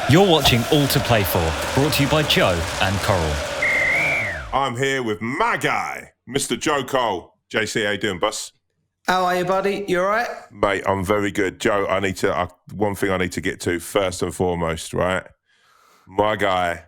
You're watching All to Play For, brought to you by Joe and Coral. I'm here with my guy, Mr. Joe Cole. JC, how you doing, boss? How are you, buddy? You all right? Mate, I'm very good. Joe, one thing I need to get to first and foremost, right? My guy,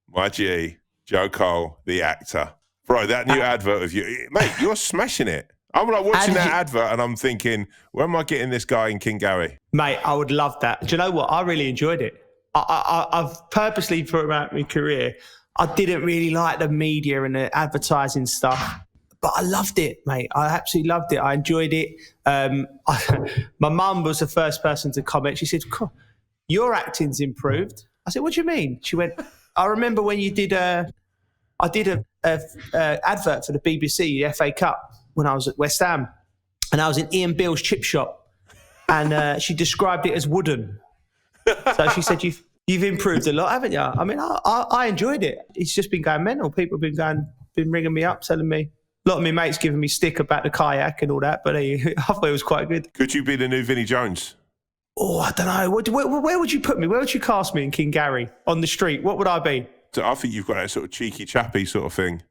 my G, Joe Cole, the actor. Bro, that new advert of you, mate, you're smashing it. I'm like watching that advert and I'm thinking, where am I getting this guy in King Gary? Mate, I would love that. Do you know what? I really enjoyed it. I've purposely throughout my career, I didn't really like the media and the advertising stuff, but I loved it, mate. I absolutely loved it. I enjoyed it. My mum was the first person to comment. She said, your acting's improved. I said, what do you mean? She went, I remember when you did I did a advert for the BBC, the FA Cup, when I was at West Ham, and I was in Ian Beale's chip shop, and she described it as wooden. So she said, you've improved a lot, haven't you? I mean, I enjoyed it. It's just been going mental. People have been ringing me up, telling me, a lot of my mates giving me stick about the kayak and all that, but I thought it was quite good. Could you be the new Vinnie Jones? Oh, I don't know. Where would you put me? Where would you cast me in King Gary? On the street? What would I be? So I think you've got that sort of cheeky, chappy sort of thing.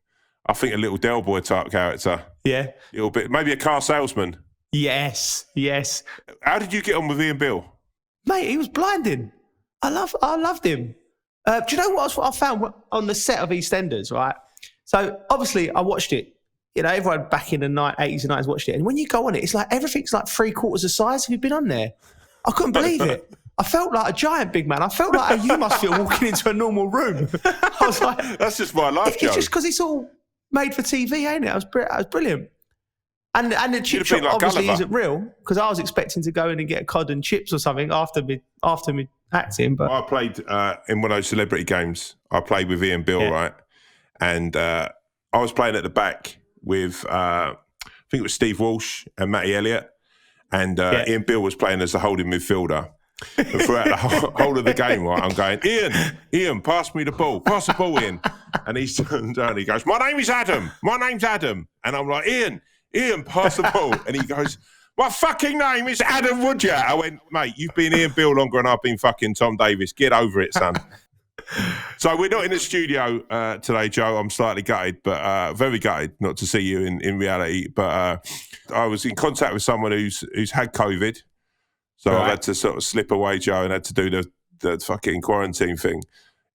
I think a little Del Boy type character. Yeah. A little bit, maybe a car salesman. Yes. How did you get on with Ian Beale? Mate, he was blinding. I loved him. Do you know what I found on the set of EastEnders, right? So obviously I watched it. You know, everyone back in the 80s and 90s watched it. And when you go on it, it's like everything's like 3/4 the size who've been on there. I couldn't believe it. I felt like a giant big man. I felt like how you must feel walking into a normal room. I was like, that's just my life, Joe. It's just because it's all made for TV, ain't it? It was brilliant. And the chip shop like obviously Gulliver. isn't real, because I was expecting to go in and get a cod and chips or something after me acting. But I played in one of those celebrity games. I played with Ian Beale, right? And I was playing at the back with, I think it was Steve Walsh and Matty Elliott. And Ian Beale was playing as a holding midfielder. And throughout the whole of the game, right, I'm going, Ian, pass me the ball. Pass the ball, Ian. And he's turned around and he goes, my name's Adam. And I'm like, Ian, pass the ball. And he goes, my fucking name is Adam Woodyer. I went, mate, you've been Ian Beale longer than I've been fucking Tom Davis. Get over it, son. So we're not in the studio today, Joe. I'm slightly gutted, but very gutted not to see you in reality. But I was in contact with someone who's had COVID. So I had to sort of slip away, Joe, and had to do the fucking quarantine thing.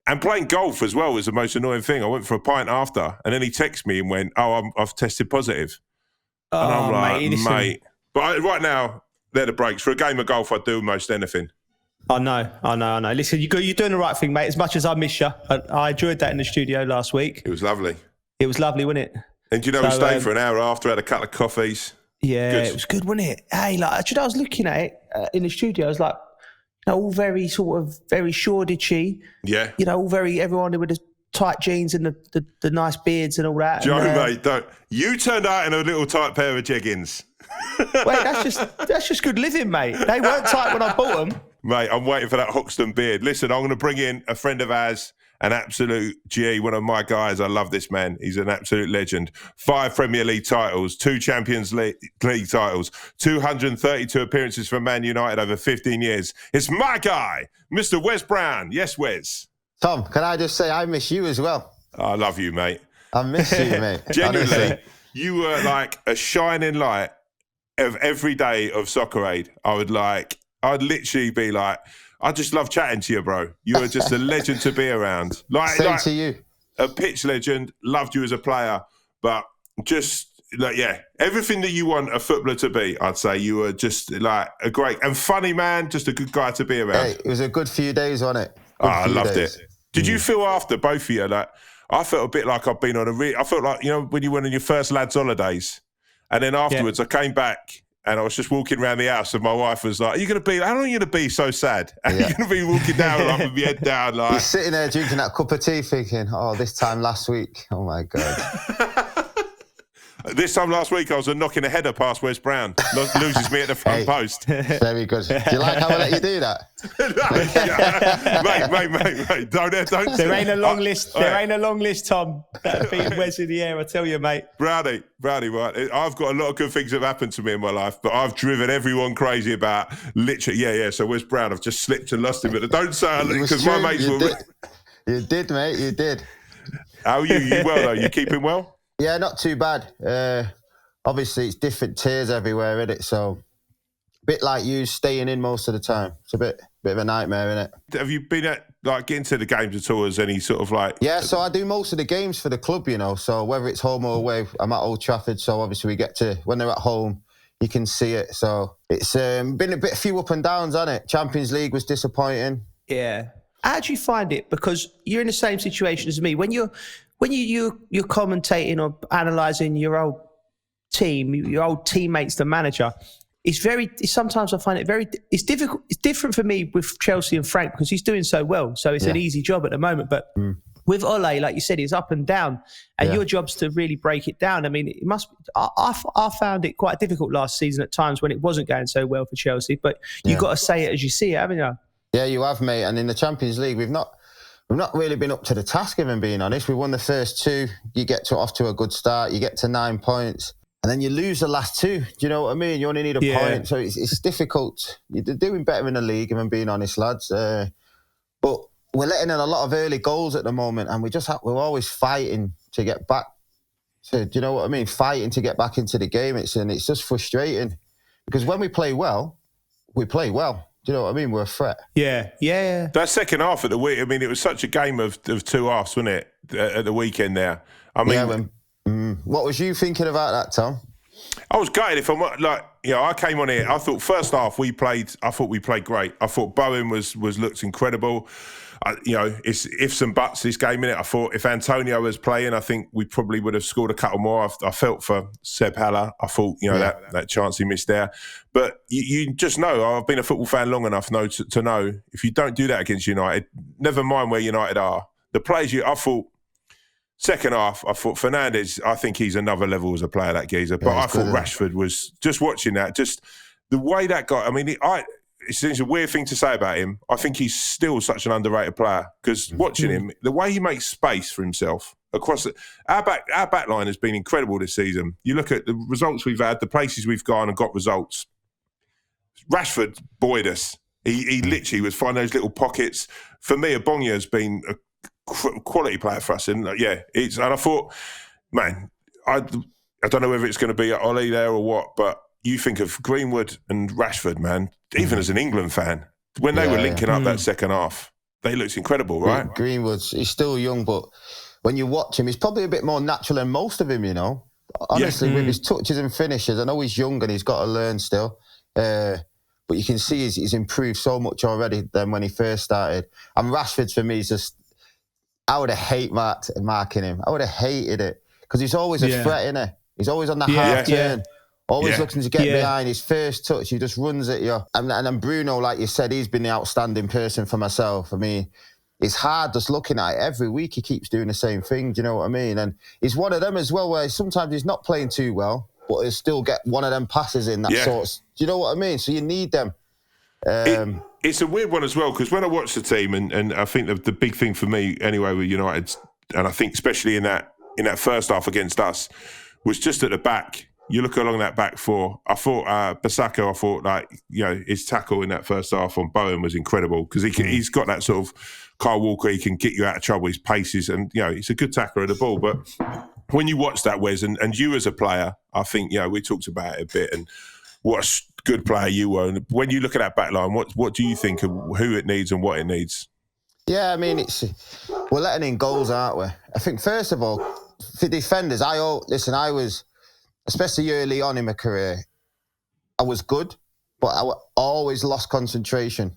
And playing golf as well was the most annoying thing. I went for a pint after, and then he texted me and went, I've tested positive. Oh, and I'm like, mate. But right now, they're the breaks. For a game of golf, I'd do almost anything. I know. Listen, you're doing the right thing, mate. As much as I miss you, I enjoyed that in the studio last week. It was lovely. It was lovely, wasn't it? And we stayed for an hour after, had a couple of coffees. Yeah, it was good, wasn't it? Hey, like, I was looking at it in the studio. I was like, all very sort of very Shoreditchy. Yeah. Everyone with the tight jeans and the nice beards and all that. Joe, mate, don't. You turned out in a little tight pair of jeggings. Wait, that's just good living, mate. They weren't tight when I bought them. Mate, I'm waiting for that Hoxton beard. Listen, I'm going to bring in a friend of ours, an absolute G, one of my guys. I love this man. He's an absolute legend. 5 Premier League titles, 2 Champions League titles, 232 appearances for Man United over 15 years. It's my guy, Mr. Wes Brown. Yes, Wes. Tom, can I just say I miss you as well? I love you, mate. I miss you, mate. Genuinely, honestly. You were like a shining light of every day of Soccer Aid. I'd literally be like, I just love chatting to you, bro. You were just a legend to be around. Same to you. A pitch legend, loved you as a player, but just everything that you want a footballer to be, I'd say you were just like a great and funny man, just a good guy to be around. Hey, it was a good few days, wasn't it? I loved it. Did you feel after, both of you, like, I felt a bit like I've been on I felt like, when you went on your first lads' holidays, and then afterwards I came back and I was just walking around the house and my wife was like, how long are you going to be so sad? And you're going to be walking down like with your head down like... You're sitting there drinking that cup of tea thinking, this time last week. Oh, my God. This time last week, I was knocking a header past Wes Brown. Loses me at the front post. Very good. Do you like how I let you do that? mate. Don't. There ain't a long list. There ain't a long list, Tom. That beating Wes in the air, I tell you, mate. Brownie, right. I've got a lot of good things that have happened to me in my life, but I've driven everyone crazy about literally. Yeah. So Wes Brown, I've just slipped and lost him. But don't say because my mates will. You did, mate. You did. How are you? You well though? You keeping well? Yeah, not too bad. Obviously, it's different tiers everywhere, isn't it? So, a bit like you, staying in most of the time. It's a bit of a nightmare, isn't it? Have you been at getting to the games at all? As any sort of Yeah, so I do most of the games for the club, you know. So whether it's home or away, I'm at Old Trafford. So obviously we get to when they're at home, you can see it. So it's been a few up and downs, hasn't it? Champions League was disappointing. Yeah. How do you find it? Because you're in the same situation as me. When you're commentating or analysing your old team, your old teammates, the manager, sometimes I find it's difficult. It's different for me with Chelsea and Frank because he's doing so well. So it's an easy job at the moment. But with Ole, like you said, it's up and down. And your job's to really break it down. I mean, it must. I found it quite difficult last season at times when it wasn't going so well for Chelsea. But you've got to say it as you see it, haven't you? Yeah, you have, mate. And in the Champions League, we've not really been up to the task, if I'm being honest. We won the first two. You get off to a good start. You get to 9 points. And then you lose the last two. Do you know what I mean? You only need a point. So it's difficult. You're doing better in the league, if I'm being honest, lads. But we're letting in a lot of early goals at the moment. And we're always fighting to get back. Do you know what I mean? Fighting to get back into the game. It's just frustrating. Because when we play well, we play well. Do you know what I mean? We're a threat. Yeah. That second half of the week, I mean, it was such a game of two halves, wasn't it, at the weekend there? I mean... What was you thinking about that, Tom? I was gutted. If I'm I came on here. I thought first half we played great. I thought Bowen looked incredible. It's ifs and buts this game, innit? I thought if Antonio was playing, I think we probably would have scored a couple more. I felt for Seb Haller. I thought that chance he missed there. But you just know, I've been a football fan long enough to know if you don't do that against United, never mind where United are. The players I thought. Second half, I thought Fernandes, I think he's another level as a player, that geezer. But I thought Rashford was, just watching that, just the way that guy, I mean, it's a weird thing to say about him. I think he's still such an underrated player because watching him, the way he makes space for himself across our back line has been incredible this season. You look at the results we've had, the places we've gone and got results. Rashford buoyed us. He literally was finding those little pockets. For me, Abonga has been a quality player for us, and and I thought, man, I don't know whether it's going to be Ollie there or what, but you think of Greenwood and Rashford, man, even as an England fan, when they were linking up that second half, they looked incredible, right? Greenwood's, he's still young, but when you watch him, he's probably a bit more natural than most of him, you know, honestly, with his touches and finishes. I know he's young and he's got to learn still, but you can see he's improved so much already than when he first started. And Rashford, for me, is just, I would have hated marking him. I would have hated it because he's always a threat, innit? He's always on the half turn, always looking to get behind. His first touch, he just runs at you. And then Bruno, like you said, he's been the outstanding person for myself. I mean, it's hard just looking at it. Every week he keeps doing the same thing, do you know what I mean? And he's one of them as well where sometimes he's not playing too well, but he'll still get one of them passes in that sort of... Do you know what I mean? So you need them. It's a weird one as well because when I watch the team, and I think the big thing for me anyway with United, and I think especially in that first half against us, was just at the back. You look along that back four. I thought Bissaka. I thought his tackle in that first half on Bowen was incredible because he's got that sort of Kyle Walker. He can get you out of trouble. His paces and he's a good tackler of the ball. But when you watch that, Wes, and you as a player, I think we talked about it a bit and what a good player you were. And when you look at that back line, what do you think of who it needs and what it needs? Yeah, I mean, we're letting in goals, aren't we? I think, first of all, for defenders, I was, especially early on in my career, I was good, but I always lost concentration.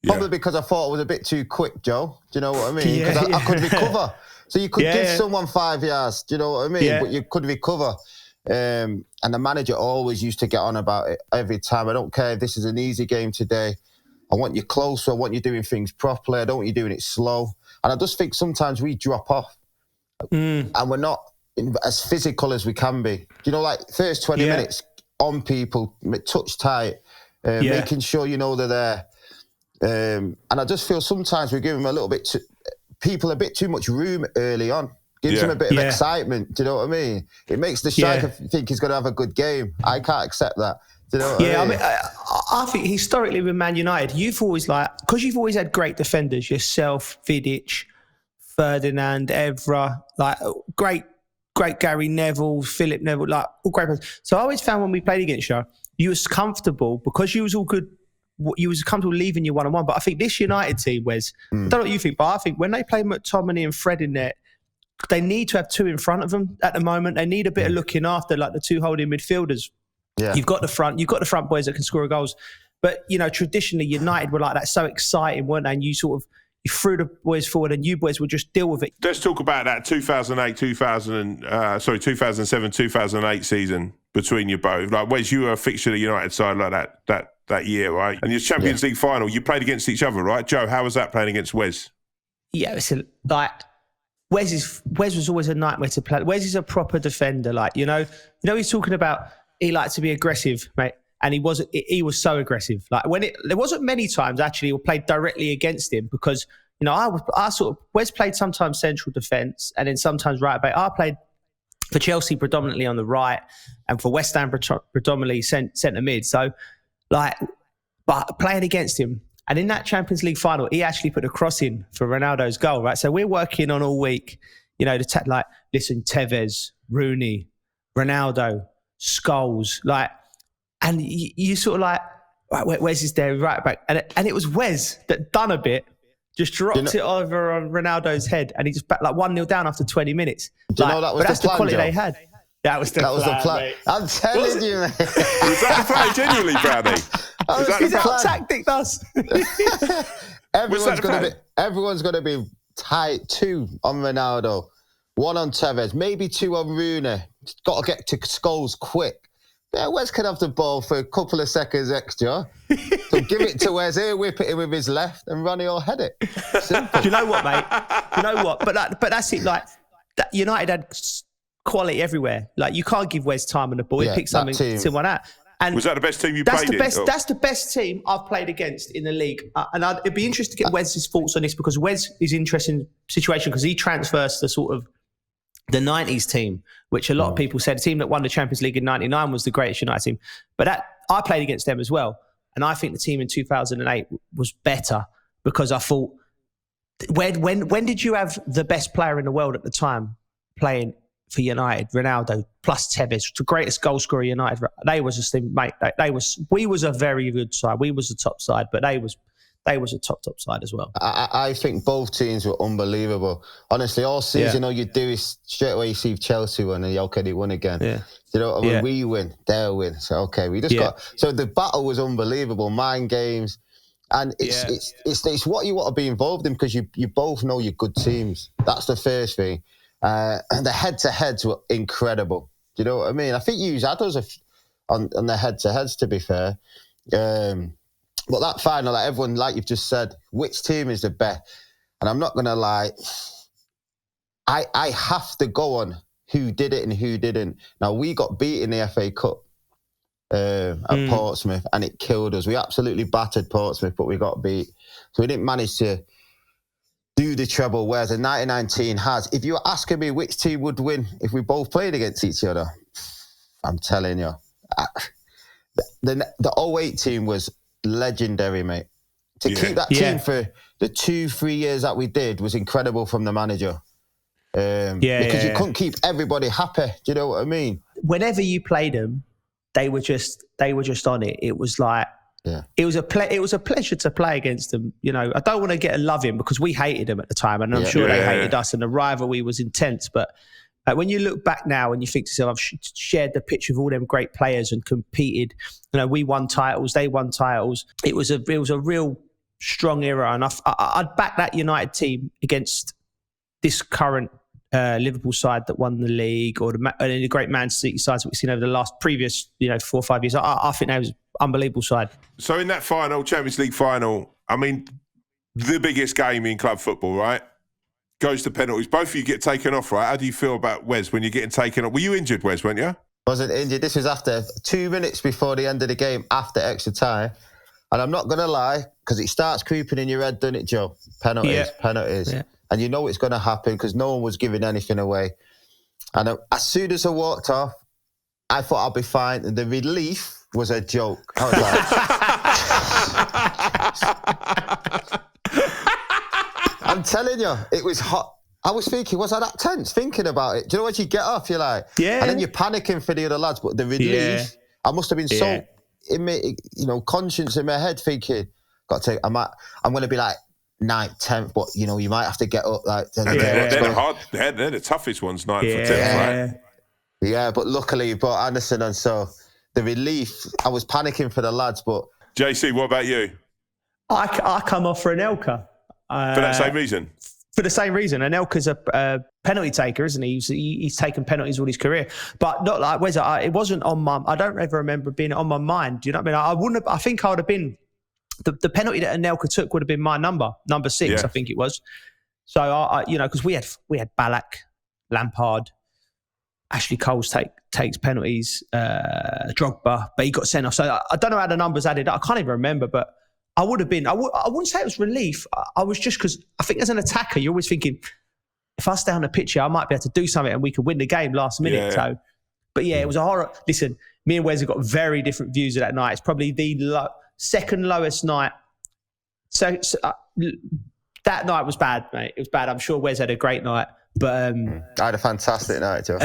Probably because I thought I was a bit too quick, Joe. Do you know what I mean? Because I could recover. So you could give someone 5 yards, do you know what I mean? Yeah. But you could recover. And the manager always used to get on about it every time. I don't care if this is an easy game today. I want you closer. I want you doing things properly. I don't want you doing it slow. And I just think sometimes we drop off. And we're not, as physical as we can be. You know, like first 20 minutes on people, touch tight, making sure you know they're there. And I just feel sometimes we give them a bit too much room early on. Gives him a bit of excitement. Do you know what I mean? It makes the striker think he's going to have a good game. I can't accept that. Do you know what I mean? I think historically with Man United, you've always because you've always had great defenders, yourself, Vidic, Ferdinand, Evra, like great Gary Neville, Philip Neville, like all great players. So I always found when we played against you, you was comfortable because you was all good. You was comfortable leaving you 1-on-1. But I think this United team, Wes, I don't know what you think, but I think when they play McTominay and Fred in there, they need to have two in front of them at the moment. They need a bit of looking after, like the two holding midfielders. Yeah. You've got the front boys that can score goals. But, you know, traditionally United were like that, so exciting, weren't they? And you threw the boys forward and you boys would just deal with it. Let's talk about that 2007-2008 season between you both. Like, Wes, you were a fixture of the United side like that year, right? And your Champions League final, you played against each other, right? Joe, how was that playing against Wes? Yeah, listen, like Wes was always a nightmare to play. Wes is a proper defender, like, you know he's talking about he liked to be aggressive, mate, and he was so aggressive. Like there wasn't many times actually we played directly against him because, you know, Wes played sometimes central defence and then sometimes right back. I played for Chelsea predominantly on the right and for West Ham predominantly centre mid. So but playing against him. And in that Champions League final, he actually put a cross in for Ronaldo's goal, right? So we're working on all week, you know, listen, Tevez, Rooney, Ronaldo, Scholes, and you sort of like, right, Wes is there, right back. And it was Wes that done a bit, just dropped it over on Ronaldo's head, and he just back 1-0 down after 20 minutes. Do you know that was that's the plan, quality Joe? they had. That was the plan. Mate. I'm telling you, mate. Was that the plan, genuinely, Brownie? Is that what tactic does? Everyone's going to be tight. 2 on Ronaldo, 1 on Tevez, maybe 2 on Rooney. Got to get to Scholes quick. Yeah, Wes can have the ball for a couple of seconds extra. So give it to Wes here, whip it in with his left, and Ronnie will head it. Simple. Do you know what, mate? Do you know what? But that's it. Like that United had quality everywhere. Like you can't give Wes time on the ball. He picked something to one out. And was that the best team you played in? That's the best team I've played against in the league. And it'd be interesting to get Wes's thoughts on this because Wes is an interesting situation because he transfers to sort of the 90s team, which a lot of people said the team that won the Champions League in 99 was the greatest United team. But I played against them as well. And I think the team in 2008 was better because I thought, when did you have the best player in the world at the time playing for United, Ronaldo, plus Tevez, the greatest goal scorer United? They was a team, mate. We was a very good side. We was a top side, but they was a top side as well. I think both teams were unbelievable. Honestly, all season, all you do is straight away you see Chelsea win and okay, they won again. Yeah. You know, when we win, they'll win. So okay, we just got. So the battle was unbelievable, mind games, and it's what you want to be involved in because you both know you're good teams. That's the first thing. And the head-to-heads were incredible. Do you know what I mean? I think you had us on the head-to-heads, to be fair. But that final, like everyone, like you've just said, which team is the best? And I'm not going to lie, I have to go on who did it and who didn't. Now, we got beat in the FA Cup at Portsmouth, and it killed us. We absolutely battered Portsmouth, but we got beat. So we didn't manage to do the treble, whereas the 99 team has. If you were asking me which team would win if we both played against each other, I'm telling you, the 08 team was legendary, mate. To keep that team for the 2-3 years that we did was incredible from the manager. Because you couldn't keep everybody happy. Do you know what I mean? Whenever you played them, they were just on it. It was like, it was a pleasure to play against them. You know, I don't want to get a love in because we hated them at the time, and I'm sure they hated us, and the rivalry was intense. But when you look back now and you think to yourself, I've shared the pitch with all them great players and competed. You know, we won titles, they won titles. It was a real strong era, and I'd back that United team against this current Liverpool side that won the league, or the great Man City sides that we've seen over the previous 4 or 5 years. I think that was unbelievable side. So in that final, Champions League final, I mean, the biggest game in club football, right? goes to penalties. Both of you get taken off, right? How do you feel about Wes when you're getting taken off? Were you injured, Wes, weren't you? Wasn't injured. This was after 2 minutes before the end of the game, after extra time. And I'm not going to lie, because it starts creeping in your head, doesn't it, Joe? Penalties. Yeah. And you know it's going to happen because no one was giving anything away. And as soon as I walked off, I thought I'll be fine. And the relief was a joke. I was like... I'm telling you, it was hot. I was thinking, was I that tense thinking about it? Do you know, once you get off, you're like... Yeah. And then you're panicking for the other lads. But the relief, I must have been so... in me, conscience in my head thinking, I'm going to be like 9th, 10th, but you might have to get up like. They're the toughest ones, 9th or 10th, right? Yeah, but luckily, brought Anderson, and so the relief. I was panicking for the lads, but JC, what about you? I come off for Anelka for that same reason. For the same reason, Anelka's a penalty taker, isn't he? He's taken penalties all his career, but not like Wes. It wasn't on my. I don't ever remember being on my mind. Do you know what I mean? I wouldn't have. I think I would have been the penalty that Anelka took would have been my number 6. I think it was. So I because we had Ballack, Lampard, Ashley Coles takes penalties, Drogba, but he got sent off. So I don't know how the numbers added up. I can't even remember, but. I would have been, I wouldn't say it was relief. I was just because I think as an attacker, you're always thinking, if I stay on the pitch here, I might be able to do something and we could win the game last minute. Yeah. So, but yeah, it was a horror. Listen, me and Wes have got very different views of that night. It's probably the second lowest night. So that night was bad, mate. It was bad. I'm sure Wes had a great night. But I had a fantastic night, Joe.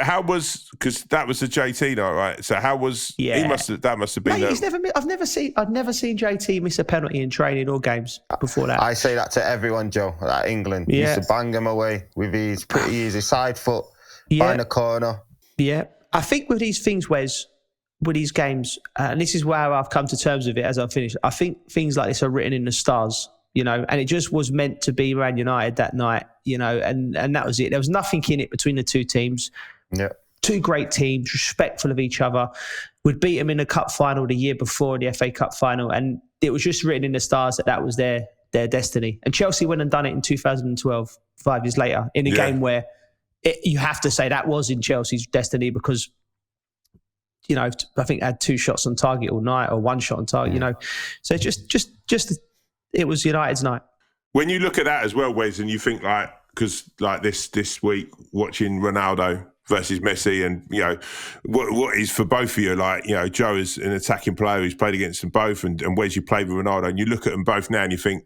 How was, because that was the JT night, right? So how was? Yeah, that must have been. Mate, I've never seen JT miss a penalty in training or games before that. I say that to everyone, Joe. At England, he used to bang him away with his pretty easy side foot, behind the corner. Yeah, I think with these things, Wes, with these games, and this is where I've come to terms with it as I've finished. I think things like this are written in the stars. And it just was meant to be Man United that night, and that was it. There was nothing in it between the two teams. Yeah. Two great teams, respectful of each other. We'd beat them in the cup final the year before, the FA Cup final, and it was just written in the stars that was their destiny. And Chelsea went and done it in 2012, 5 years later, in a game where you have to say that was in Chelsea's destiny because, I think they had 2 shots on target all night or 1 shot on target, So just it was United's night. When you look at that as well, Wes, and you think because this week watching Ronaldo versus Messi, and what is for both of you, Joe is an attacking player who's played against them both, and Wes, you played with Ronaldo, and you look at them both now and you think,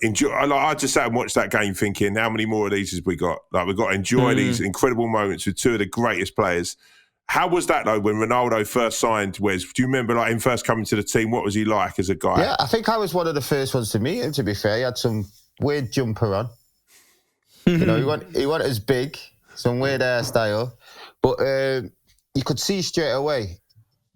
enjoy. I just sat and watched that game thinking, how many more of these have we got? We've got to enjoy these incredible moments with 2 of the greatest players. How was that, though, when Ronaldo first signed, Wes? Do you remember, him first coming to the team? What was he like as a guy? Yeah, I think I was one of the first ones to meet him, to be fair. He had some weird jumper on. He wasn't as big, some weird hairstyle. But you could see straight away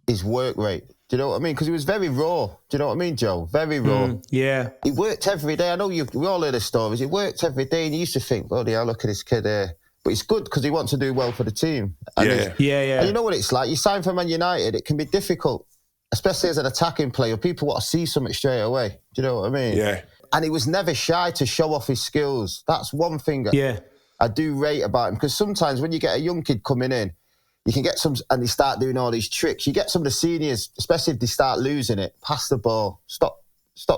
his work rate. Do you know what I mean? Because he was very raw. Do you know what I mean, Joe? Very raw. Yeah. He worked every day. I know we all heard the stories. He worked every day, and you used to think, bloody hell, look at this kid there. But it's good because he wants to do well for the team. And And you know what it's like? You sign for Man United, it can be difficult, especially as an attacking player. People want to see something straight away. Do you know what I mean? Yeah. And he was never shy to show off his skills. That's one thing I do rate about him. Because sometimes when you get a young kid coming in, you can get some, and they start doing all these tricks. You get some of the seniors, especially if they start losing it, pass the ball, stop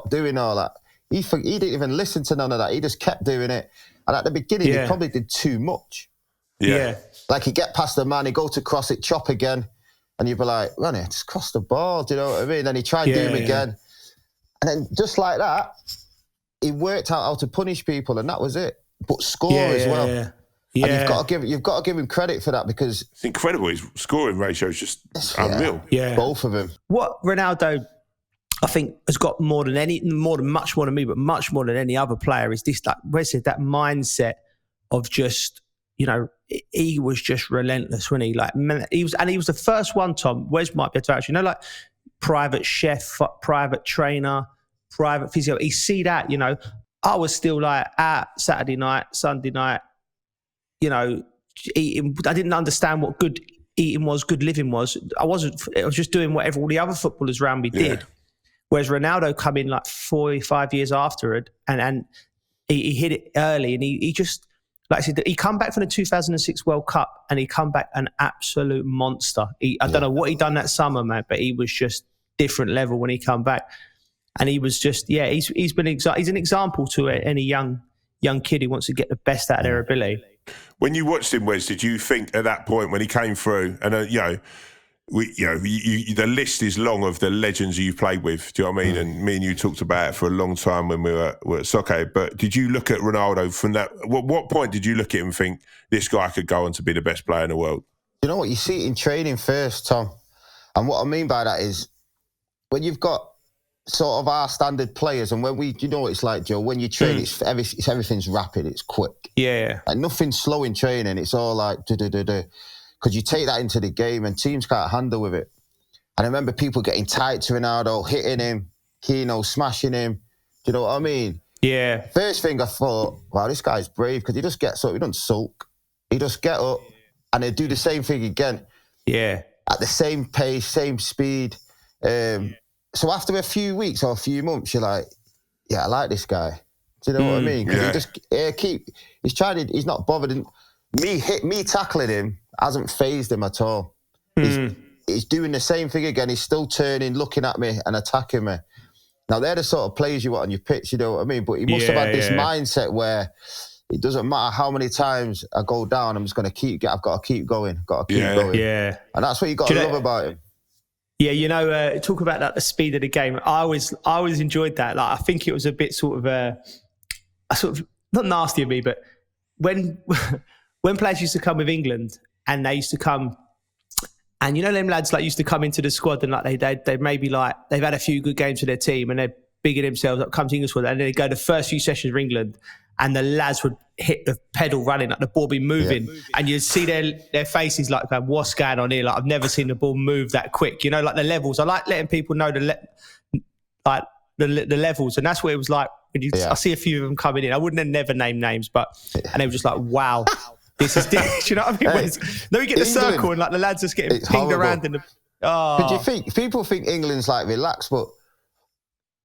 doing all that. He didn't even listen to none of that. He just kept doing it. And at the beginning, he probably did too much. Yeah. Like he'd get past the man, he'd go to cross it, chop again. And you'd be like, Ronnie, just cross the ball. Do you know what I mean? Then he'd try and do him again. And then just like that, he worked out how to punish people, and that was it. But score as well. Yeah. And you've got to give him credit for that because it's incredible. His scoring ratio is just unreal. Yeah. Both of them. What Ronaldo, I think, has got much more than me, but much more than any other player is this, like Wes said, that mindset of just, he was just relentless, wasn't he? Like he was the first one, Tom. Wes might be able to actually, like private chef, private trainer, private physio. He see that, I was still like at Saturday night, Sunday night, eating. I didn't understand what good eating was, good living was. I was just doing whatever all the other footballers around me did. Whereas Ronaldo come in like 4 or 5 years after it, and he hit it early, and he just, like I said, he come back from the 2006 World Cup, and he come back an absolute monster. I don't know what he done that summer, man, but he was just different level when he come back, and he was just he's an example to any young kid who wants to get the best out of their ability. When you watched him, Wes, did you think at that point when he came through, and the list is long of the legends you've played with, do you know what I mean? And me and you talked about it for a long time when we were at soccer. But did you look at Ronaldo from that? What point did you look at him and think this guy could go on to be the best player in the world? You know what? You see it in training first, Tom. And what I mean by that is when you've got sort of our standard players, and when you know what it's like, Joe, when you train, everything's rapid, it's quick. Yeah. And nothing's slow in training. It's all like because you take that into the game and teams can't handle with it. And I remember people getting tight to Ronaldo, hitting him, Keno smashing him. Do you know what I mean? Yeah. First thing I thought, wow, this guy's brave, because he just gets up, he doesn't sulk. He just get up and they do the same thing again. Yeah. At the same pace, same speed. So after a few weeks or a few months, you're like, yeah, I like this guy. Do you know what I mean? Because he's not bothered. Me tackling him hasn't fazed him at all. He's doing the same thing again. He's still turning, looking at me and attacking me. Now, they're the sort of players you want on your pitch, you know what I mean? But he must have had this mindset where it doesn't matter how many times I go down, I'm just going to I've got to keep going, Yeah. And that's what you got to love about him. Yeah, talk about that, the speed of the game. I always enjoyed that. Like, I think it was a bit sort of not nasty of me, but when players used to come with England and they used to come, and you know them lads like used to come into the squad and like they maybe like they've had a few good games for their team and they're bigging themselves up, come to England squad, and then they go the first few sessions for England and the lads would hit the pedal running, like the ball be moving, and you'd see their faces like, what's going on here? Like, I've never seen the ball move that quick. You know, like the levels. I like letting people know the levels, and that's what it was like. When I see a few of them coming in. I wouldn't have never named names, and they were just like, wow. This is you know what I mean? Then we get the circle and like the lads just getting pinged around in the. Oh. But you think people think England's like relaxed, but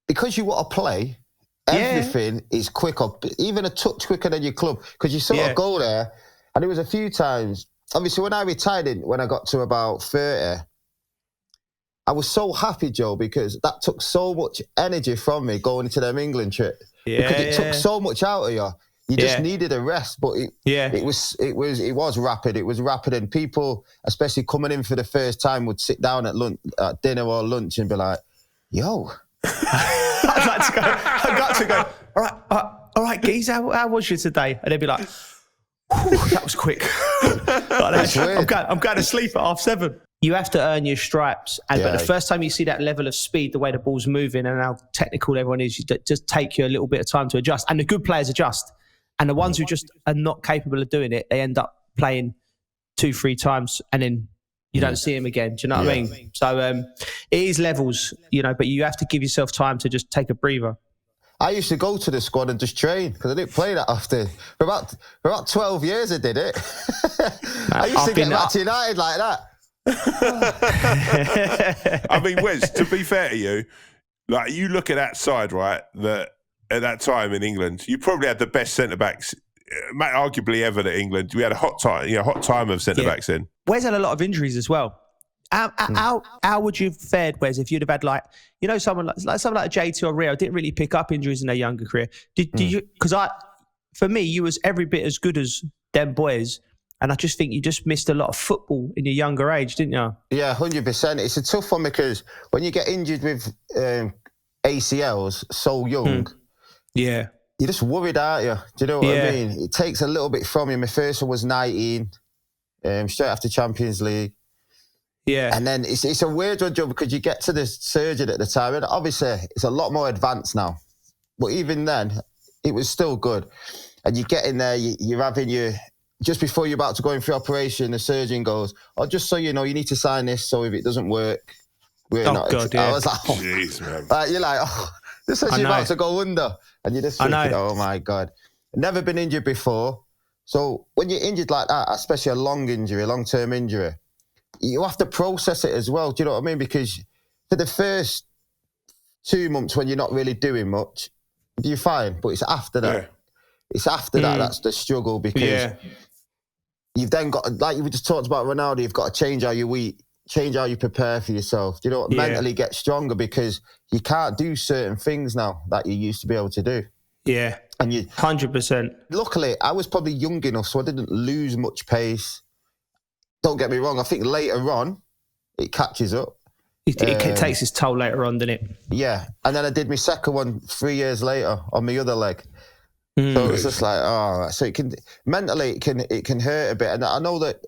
because you want to play, everything is quicker, even a touch quicker than your club. Because you sort of go there, and there was a few times. Obviously, when I retired, when I got to about 30, I was so happy, Joe, because that took so much energy from me going into them England trip. Because it took so much out of you. You just needed a rest, but it was rapid. It was rapid, and people, especially coming in for the first time, would sit down at dinner or lunch and be like, "Yo, I got to go. All right, geez, how was you today?" And they'd be like, "That was quick." I'm going to sleep at 7:30. You have to earn your stripes, but the first time you see that level of speed, the way the ball's moving, and how technical everyone is, it just take you a little bit of time to adjust. And the good players adjust. And the ones who just are not capable of doing it, they end up playing 2-3 times and then you don't see them again. Do you know what I mean? So it is levels, but you have to give yourself time to just take a breather. I used to go to the squad and just train because I didn't play that often. For about 12 years I did it. I used to get back to United like that. I mean, Wes, to be fair to you, like you look at that side, right, that at that time in England, you probably had the best centre-backs, arguably ever at England. We had a hot time of centre-backs in. Wes had a lot of injuries as well. How would you have fared, Wes, if you'd have had someone like JT or Rio didn't really pick up injuries in their younger career? Did you? Because for me, you was every bit as good as them boys, and I just think you just missed a lot of football in your younger age, didn't you? Yeah, 100%. It's a tough one because when you get injured with ACLs so young. Yeah. You're just worried, aren't you? Do you know what I mean? It takes a little bit from you. My first one was 19, straight after Champions League. Yeah. And then it's a weird one, Joe, because you get to the surgeon at the time, and obviously it's a lot more advanced now. But even then, it was still good. And you get in there, you're having just before you're about to go in for your operation, the surgeon goes, "Oh, just so you know, you need to sign this, so if it doesn't work, we're not." God, I was like, "Oh, jeez, man." You're like, "Oh, this says you're about to go under." And you're just thinking, "Oh my God." Never been injured before. So when you're injured like that, especially a long-term injury, you have to process it as well. Do you know what I mean? Because for the first 2 months when you're not really doing much, you're fine. But it's after that. Yeah. It's after that that's the struggle, because you've then got, like you just talked about Ronaldo, you've got to change how you eat, change how you prepare for yourself. You know, mentally get stronger, because you can't do certain things now that you used to be able to do. Yeah. And you 100%. Luckily, I was probably young enough, so I didn't lose much pace. Don't get me wrong. I think later on, it catches up. It takes its toll later on, doesn't it? Yeah. And then I did my second one 3 years later on my other leg. So it's just like, so it can mentally it can hurt a bit. And I know that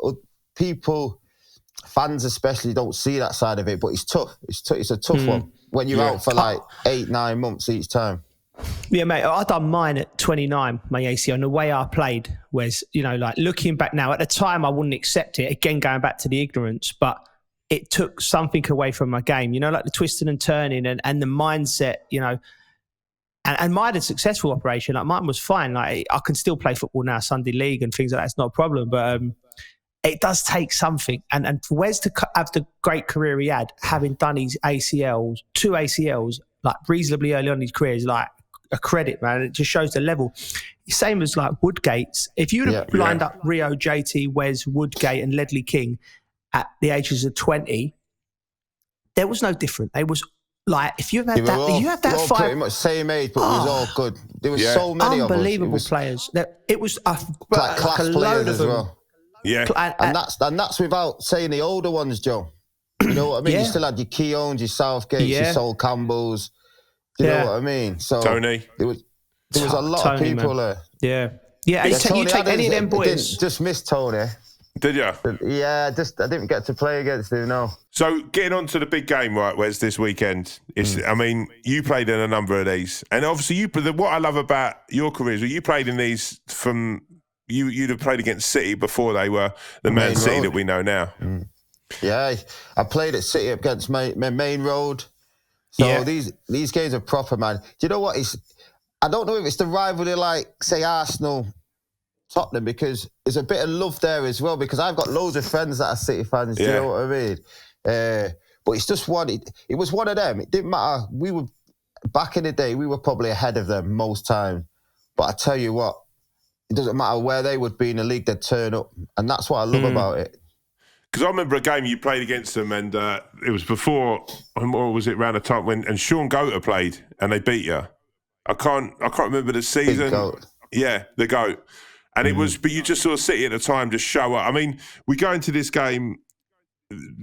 people, fans especially, don't see that side of it, but it's tough. It's a tough one when you're out for like 8-9 months each time. Yeah, mate, I done mine at 29, my ACL, and the way I played was, you know, like looking back now, at the time I wouldn't accept it, again, going back to the ignorance, but it took something away from my game, you know, like the twisting and turning and the mindset, you know, and mine had a successful operation, like mine was fine, like I can still play football now, Sunday League and things like that, it's not a problem, but it does take something, and for Wes to have the great career he had, having done his ACLs, 2 ACLs, like reasonably early on in his career, is like a credit, man. It just shows the level. Same as like Woodgate's. If you'd have lined up Rio, JT, Wes, Woodgate and Ledley King at the ages of 20, there was no different. They was like, if you had that five, pretty much same age, but it was all good. There was so many unbelievable players. It was like class players as well. Yeah, and that's without saying the older ones, Joe. You know what I mean? You still had your Keowns, your Southgates, your Sol Campbells. You know what I mean? So Tony. There was a lot of people there. Yeah. Yeah, and you take any of them boys. Just miss Tony. Did you? Yeah, I didn't get to play against him, no. So getting on to the big game, right, Wes, this weekend. I mean, you played in a number of these. And obviously, what I love about your career is that you played in these from... You'd have played against City before they were the Man City that we know now. Yeah, I played at City against my main road. So these games are proper, man. Do you know what? I don't know if it's the rivalry like, say, Arsenal, Tottenham, because there's a bit of love there as well, because I've got loads of friends that are City fans, do you know what I mean? But it's just it was one of them. It didn't matter. We were, back in the day, we were probably ahead of them most times. But I tell you what, it doesn't matter where they would be in the league, they'd turn up. And that's what I love about it. Because I remember a game you played against them, and it was before, or was it around the time when Sean Goater played and they beat you? I can't remember the season. Yeah, the GOAT. And it was, but you just saw City at the time just show up. I mean, we go into this game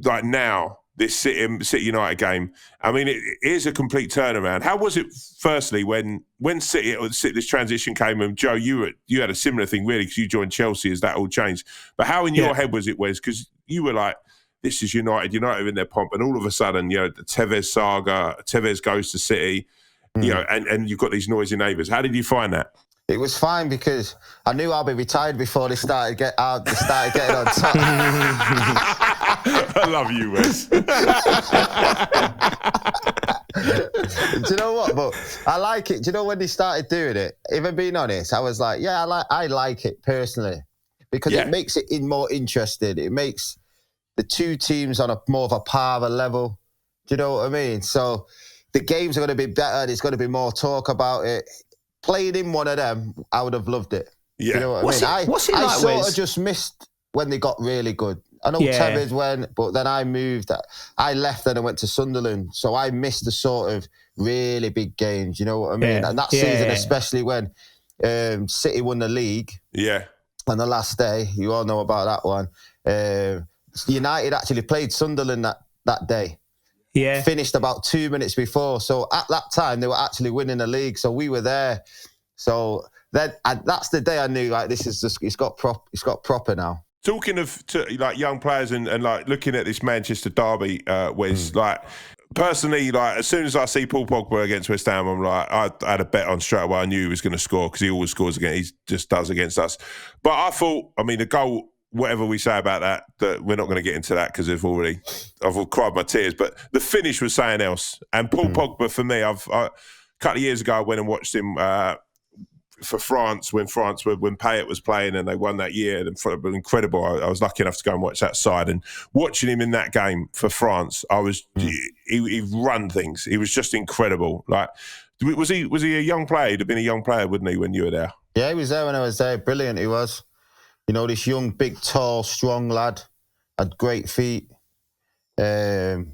like now, this City United game. I mean, it is a complete turnaround. How was it, firstly, when City, this transition came, and Joe, you had a similar thing really, because you joined Chelsea as that all changed. But how in your head was it, Wes? Because you were like, this is United in their pomp, and all of a sudden, you know, the Tevez saga, Tevez goes to City, you know, and you've got these noisy neighbours. How did you find that? It was fine, because I knew I'd be retired before they started getting on top. I love you, Wes. Do you know what? But I like it. Do you know when they started doing it? If I'm being honest, I was like, yeah, I like it personally, because it makes it more interesting. It makes the two teams on more of a par of a level. Do you know what I mean? So the games are going to be better. There's going to be more talk about it. Playing in one of them, I would have loved it. Yeah. You know what I mean? What's it like, I sort of just missed when they got really good. I know Tevez went, but then I moved. I left and I went to Sunderland. So I missed the sort of really big games, you know what I mean? And that season, especially when City won the league. Yeah. On the last day, you all know about that one. United actually played Sunderland that day. Yeah. Finished about 2 minutes before. So at that time, they were actually winning the league. So we were there. So that's the day I knew, like, this is just, it's got proper now. Talking of like young players and like looking at this Manchester derby, Wes, like personally, like as soon as I see Paul Pogba against West Ham, I'm like, I had a bet on straight away. I knew he was going to score, because he always scores against. He just does against us. But I thought, I mean, the goal, whatever we say about that we're not going to get into that, because I've cried my tears. But the finish was something else. And Paul Pogba, for me, a couple of years ago, I went and watched him for France when Payet was playing and they won that year, and incredible. I was lucky enough to go and watch that side, and watching him in that game for France, he run things. He was just incredible. Like, was he a young player? He'd have been a young player, wouldn't he, when you were there? Yeah, he was there when I was there. Brilliant, he was. You know, this young, big, tall, strong lad, had great feet, good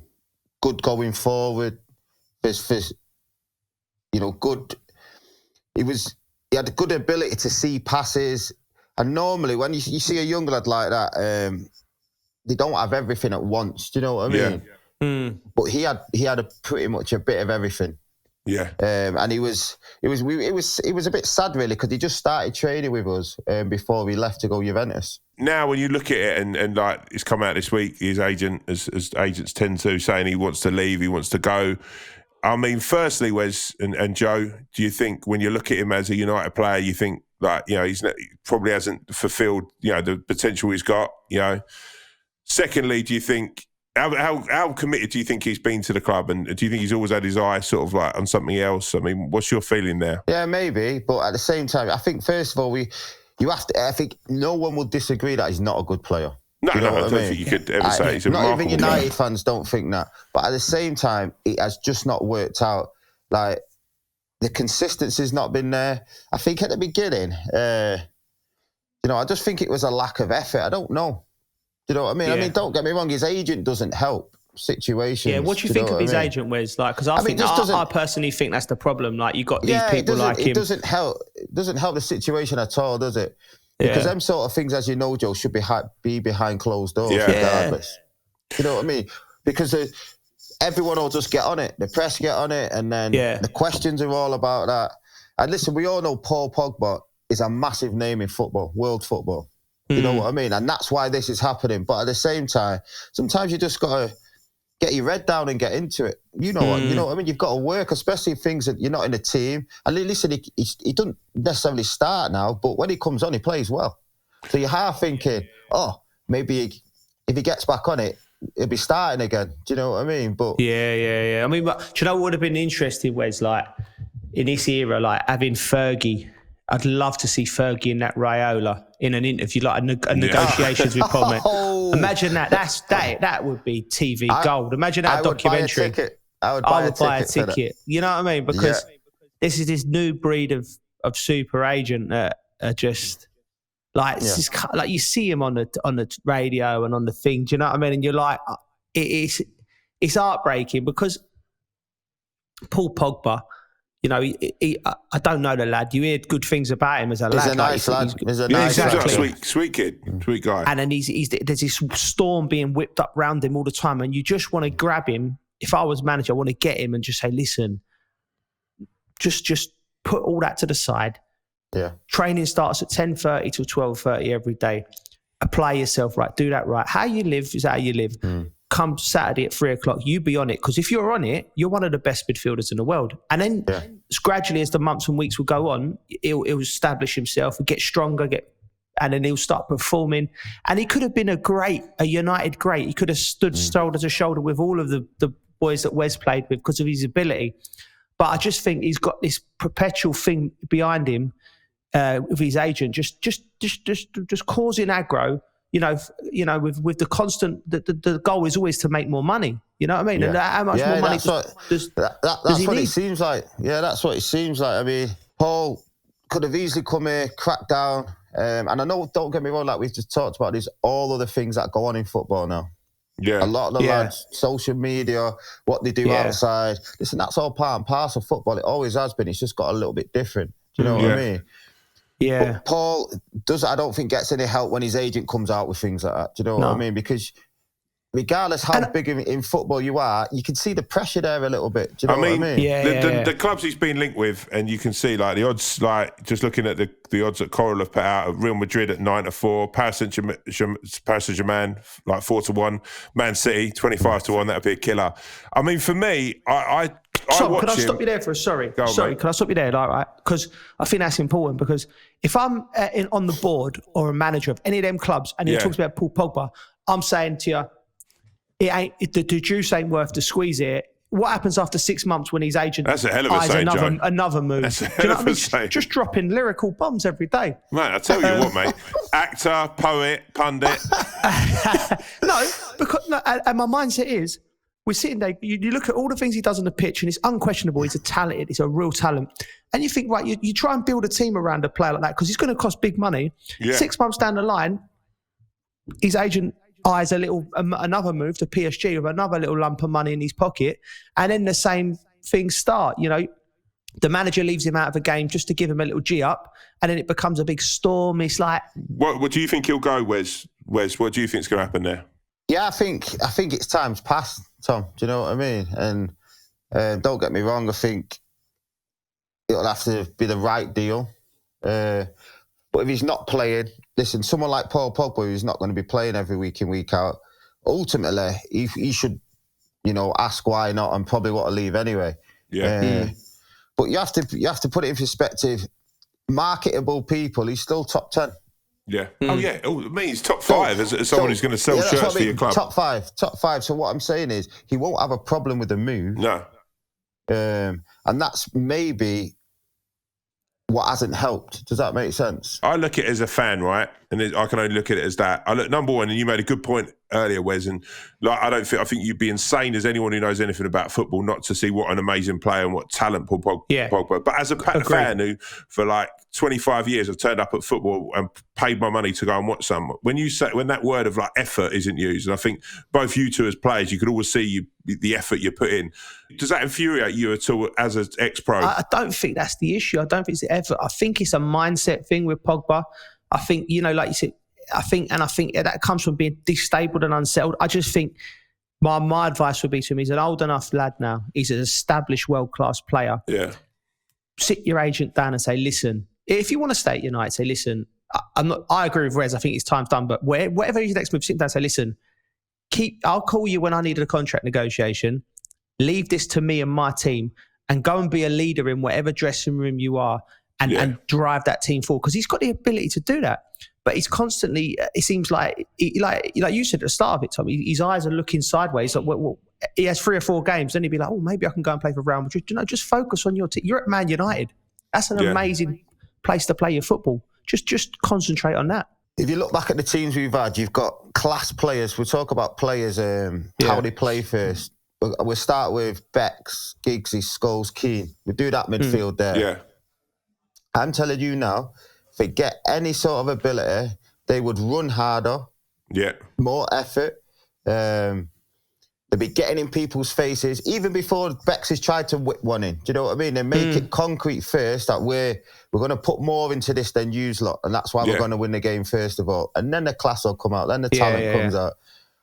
going forward. You know, good. He had a good ability to see passes, and normally when you see a young lad like that, they don't have everything at once. Do you know what I mean? Yeah. But he had pretty much a bit of everything. Yeah. And it was a bit sad really, because he just started training with us before he left to go Juventus. Now, when you look at it, and like it's come out this week, his agent, as agents tend to, saying he wants to leave, he wants to go. I mean, firstly, Wes and Joe, do you think when you look at him as a United player, you think like, you know, he probably hasn't fulfilled, you know, the potential he's got, you know? Secondly, do you think, how committed do you think he's been to the club? And do you think he's always had his eye sort of like on something else? I mean, what's your feeling there? Yeah, maybe. But at the same time, I think, first of all, I think no one will disagree that he's not a good player. No, you know I don't think you could ever say he's a remarkable player. Not even United player. fans don't think that. But at the same time, it has just not worked out. Like, the consistency's not been there. I think at the beginning, you know, I just think it was a lack of effort. I don't know. You know what I mean? Yeah. I mean, don't get me wrong, his agent doesn't help situations. Yeah, what do you think of his agent, Wes? Like, because I personally think that's the problem. Like, you got these people like him. It doesn't help the situation at all, does it? Because them sort of things, as you know, Joe, should be behind closed doors, regardless. You know what I mean? Because everyone will just get on it. The press get on it, and then the questions are all about that. And listen, we all know Paul Pogba is a massive name in football, world football. You know what I mean? And that's why this is happening. But at the same time, sometimes you just got to get your head down and get into it. You know what? You know what I mean? You've got to work, especially things that you're not in a team. And listen, he doesn't necessarily start now, but when he comes on, he plays well. So you're half thinking, maybe if he gets back on it, he'll be starting again. Do you know what I mean? But yeah. I mean, but, do you know what would have been interesting, Wes? Like, in this era, like having Fergie. I'd love to see Fergie in that Raiola in an interview, like a negotiations with Paul. Imagine that. That would be TV gold. Imagine that documentary. I would buy a ticket. You know what I mean? Because this is this new breed of super agent that are just like, it's just, like, you see him on the radio and on the thing. Do you know what I mean? And you're like, it's heartbreaking, because Paul Pogba, you know, I don't know the lad. You hear good things about him as a lad. He's a nice lad. He's a nice lad. Sweet kid, sweet guy. And then there's this storm being whipped up around him all the time, and you just want to grab him. If I was manager, I want to get him and just say, listen, just put all that to the side. Yeah. Training starts at 10:30 till 12:30 every day. Apply yourself right. Do that right. How you live is how you live. Come Saturday at 3:00, you be on it. Because if you're on it, you're one of the best midfielders in the world. And then gradually, as the months and weeks will go on, he'll establish himself, he'll get stronger, and then he'll start performing. And he could have been a United great. He could have stood shoulder to shoulder with all of the boys that Wes played with because of his ability. But I just think he's got this perpetual thing behind him with his agent, just causing aggro. You know, with the constant, the goal is always to make more money. You know what I mean? Yeah. And how much more money does he need? It seems like. Yeah, that's what it seems like. I mean, Paul could have easily come here, cracked down. And I know, don't get me wrong, like we've just talked about, there's all other things that go on in football now. Yeah. A lot of the lads, social media, what they do outside. Listen, that's all part and parcel of football. It always has been. It's just got a little bit different. Do you know what I mean? Yeah. But Paul I don't think gets any help when his agent comes out with things like that. Do you know what I mean? Because regardless how big in football you are, you can see the pressure there a little bit. Do you know what I mean? The clubs he's been linked with, and you can see like the odds, like just looking at the odds that Carlo have put out, Real Madrid at 9-4, Paris Saint-Germain like 4-1, Man City 25-1. That'd be a killer. I mean, for me, can I stop you there for a sorry? Can I stop you there? Right? Because I think that's important. Because if I'm on the board or a manager of any of them clubs, and he talks about Paul Pogba, I'm saying to you, the juice ain't worth the squeeze here. what happens after 6 months when his agent That's a hell of a eyes saying, Joe. another move? That's a Do you know hell what I of a mean? saying. Just dropping lyrical bombs every day. Mate, I tell you what, mate. Actor, poet, pundit. And my mindset is, we're sitting there, you look at all the things he does on the pitch, and it's unquestionable. He's he's a real talent. And you think, right, you try and build a team around a player like that because he's going to cost big money. Yeah. 6 months down the line, his agent eyes another move to PSG with another little lump of money in his pocket, and then the same things start. The manager leaves him out of a game just to give him a little G up, and then it becomes a big storm. It's like, what do you think he'll go, Wes? Wes, what do you think's going to happen there? Yeah, I think it's time's past, Tom. Do you know what I mean? And don't get me wrong, I think it'll have to be the right deal. But if he's not playing, listen, someone like Paul Pogba, who's not going to be playing every week in, week out, ultimately, he should, ask why not and probably want to leave anyway. Yeah. But you have to put it in perspective. Marketable people, he's still top 10. Yeah. Oh, yeah. Oh, it means top 5 as someone who's going to sell shirts for your club. Top five. So what I'm saying is he won't have a problem with the move. No. And that's maybe what hasn't helped. Does that make sense? I look at it as a fan, right? And I can only look at it as that. I look, number one, and you made a good point earlier, Wes, and I think you'd be insane as anyone who knows anything about football not to see what an amazing player and what talent Paul Pogba. But as a fan who, for 25 years, have turned up at football and paid my money to go and watch some. When that word of effort isn't used, and I think both you two as players, you could always see the effort you put in. Does that infuriate you at all as an ex-pro? I don't think that's the issue. I don't think it's the effort. I think it's a mindset thing with Pogba. I think, like you said, I think that comes from being destabilised and unsettled. I just think my advice would be to him, he's an old enough lad now. He's an established world-class player. Yeah. Sit your agent down and say, listen, if you want to stay at United, say, listen, I agree with Rez. I think it's time's done. But whatever your next move, sit down and say, listen, I'll call you when I need a contract negotiation. Leave this to me and my team and go and be a leader in whatever dressing room you are and drive that team forward. Because he's got the ability to do that. But he's constantly, it seems like you said at the start of it, Tom, his eyes are looking sideways. He has 3 or 4 games, then he'd be like, oh, maybe I can go and play for Real Madrid. Just focus on your team. You're at Man United. That's an amazing place to play your football. Just concentrate on that. If you look back at the teams we've had, you've got class players. We'll talk about players, how they play first. We'll start with Becks, Giggsy, Scholes, Keane. We do that midfield there. Yeah. I'm telling you now, if they get any sort of ability, they would run harder. Yeah. More effort. They'd be getting in people's faces, even before Becks has tried to whip one in. Do you know what I mean? They make it concrete first that we're going to put more into this than use lot, and that's why we're going to win the game first of all. And then the class will come out, then the talent comes out.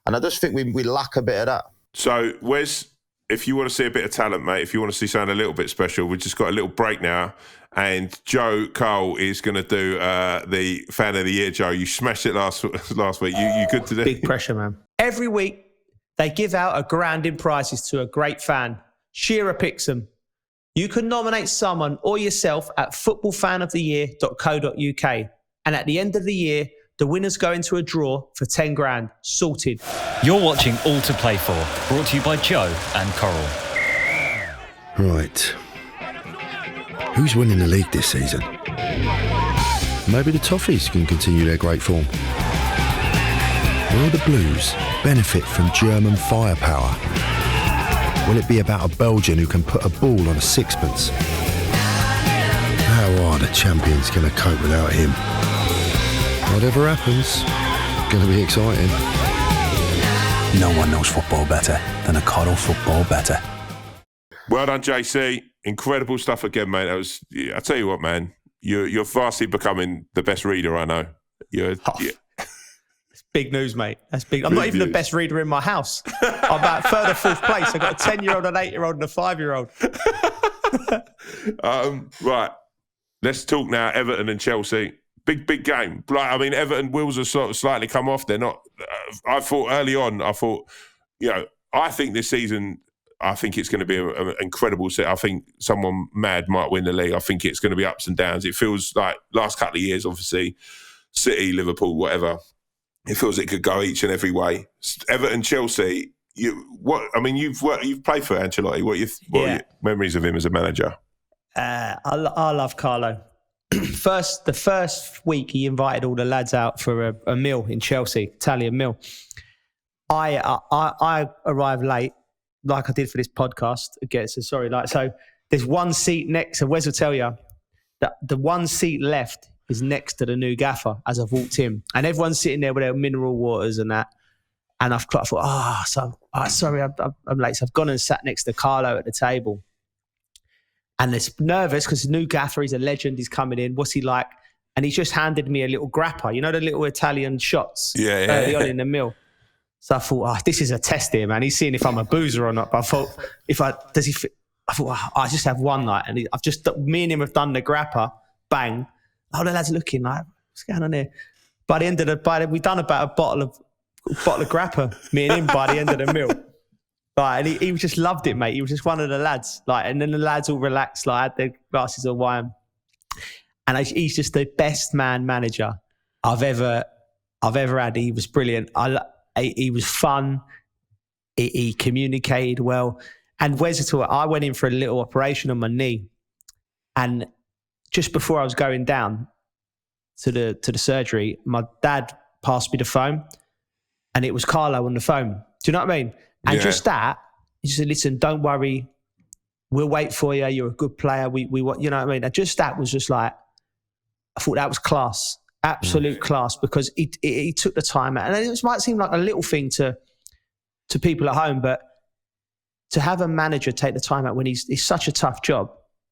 And I just think we lack a bit of that. So, Wes, if you want to see a bit of talent, mate, if you want to see something a little bit special, we've just got a little break now. And Joe Cole is going to do the Fan of the Year, Joe. You smashed it last week. You good to do? Big pressure, man. Every week, they give out £1,000 in prizes to a great fan. Shearer picks them. You can nominate someone or yourself at footballfanoftheyear.co.uk. And at the end of the year, the winners go into a draw for 10 grand. Sorted. You're watching All to Play For, brought to you by Joe and Coral. Right. Who's winning the league this season? Maybe the Toffees can continue their great form. Will the Blues benefit from German firepower? Will it be about a Belgian who can put a ball on a sixpence? How are the champions going to cope without him? Whatever happens, it's going to be exciting. No one knows football better than a Coral Football Better. Well done, JC. Incredible stuff again, mate. I tell you what, man, you're vastly becoming the best reader I know. It's big news, mate. That's big. I'm not even the best reader in my house. I'm about 3rd or 4th place. I've got a 10-year-old, an 8-year-old, and a 5-year-old. Right. Let's talk now. Everton and Chelsea. Big game. Everton wheels have sort of slightly come off. They're not. I thought early on. I think this season. I think it's going to be an incredible set. I think someone mad might win the league. I think it's going to be ups and downs. It feels like last couple of years, obviously, City, Liverpool, whatever. It feels it could go each and every way. Everton, Chelsea. you've played for Ancelotti. What are your memories of him as a manager? I love Carlo. The first week he invited all the lads out for a meal in Chelsea, Italian meal. I arrived late, like I did for this podcast. Again, so there's one seat next, and Wes will tell you that the one seat left is next to the new gaffer as I've walked in, and everyone's sitting there with their mineral waters and that. And I thought, sorry, I'm late. So I've gone and sat next to Carlo at the table. And it's nervous because the new gaffer, he's a legend, he's coming in. What's he like? And he's just handed me a little grappa, you know, the little Italian shots early on in the meal. So I thought, this is a test here, man. He's seeing if I'm a boozer or not. But I thought, I just have one night. And me and him have done the grappa, bang. Oh, the lad's looking like, what's going on here? By the end of we've done about a bottle of grappa, me and him, by the end of the meal. Like, and he just loved it, mate. He was just one of the lads. Like, and then the lads all relaxed, like, had their glasses of wine. And he's just the best manager I've ever had. He was brilliant. He was fun. He communicated well. And I went in for a little operation on my knee, and just before I was going down to the surgery, my dad passed me the phone, and it was Carlo on the phone. Do you know what I mean? And just that, he said, listen, don't worry. We'll wait for you. You're a good player. We you know what I mean? And just that was just like, I thought that was class, absolute class, because he took the time out. And it might seem like a little thing to people at home, but to have a manager take the time out when it's such a tough job,